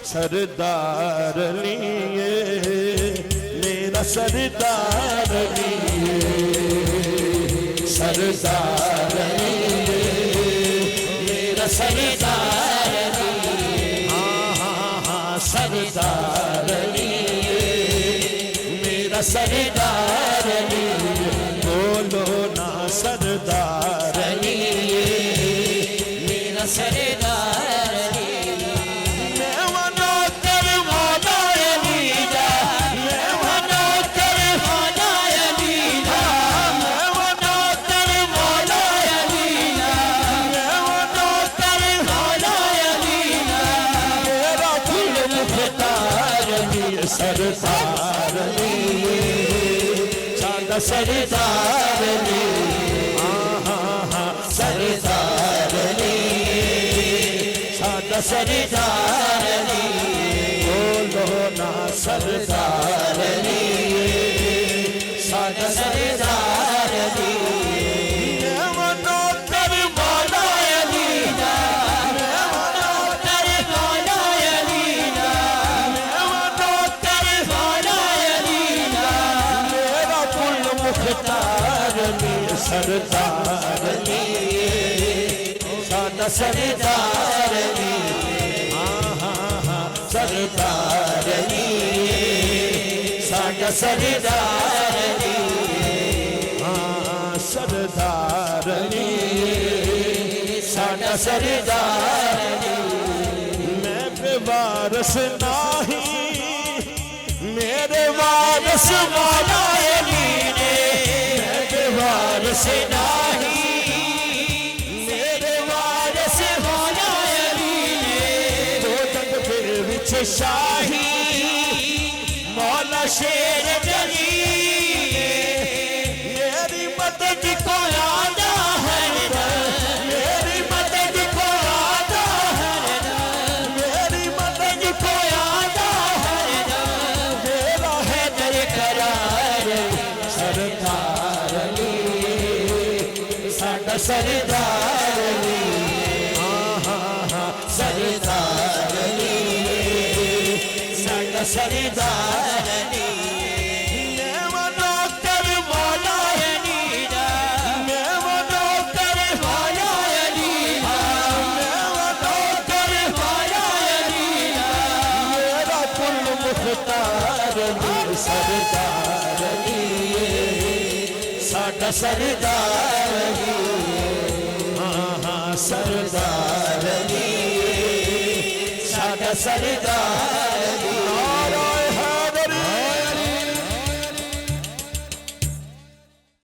सरदार लिए मेरा सरदार लिए सरदार लिए मेरा सरदार लिए हाँ हाँ हाँ सरदार लिए मेरा सरदार लिए बोलो ना सरदार लिए मेरा सरदार लिए मैं मनोकर मौला अलीदा मैं मनोकर मौला अलीदा मैं मनोकर मौला अलीदा मैं मनोकर मौला अलीदा मेरा फूल मुख्तार लिए सरदार लिए सादा सरदार लिए सरदार सादा सरदार बोलो ना सरदार सादा सरदार मैं मनोकर मौला अलीदा मैं मनोकर मौला अलीदा मैं मनोकर मौला अलीदा मेरा कुल मुख्तार सरदार सादा सरदार हाँ हाँ हाँ सरदार सादा सरदार हाँ सरदार सादा सरदार मैं बेवारस नहीं मेरे वारस मौला अली ने मैं बेवारस नहीं शाही मौला शेर जलील मेरी मदद को आता है मेरी मदद को आता है मेरी मदद को आता है मेरा है दर करार सरदार साडा सरदार हाँ हाँ हाँ सरदार सरदार मैं मनोकर मौला अलीदा मैं मनोकर मौला अलीदा मैं मनोकर मौला अलीदा मेरा कुल मुख्तार सरदार साडा सरदार हाँ हाँ सरदार साडा सरदार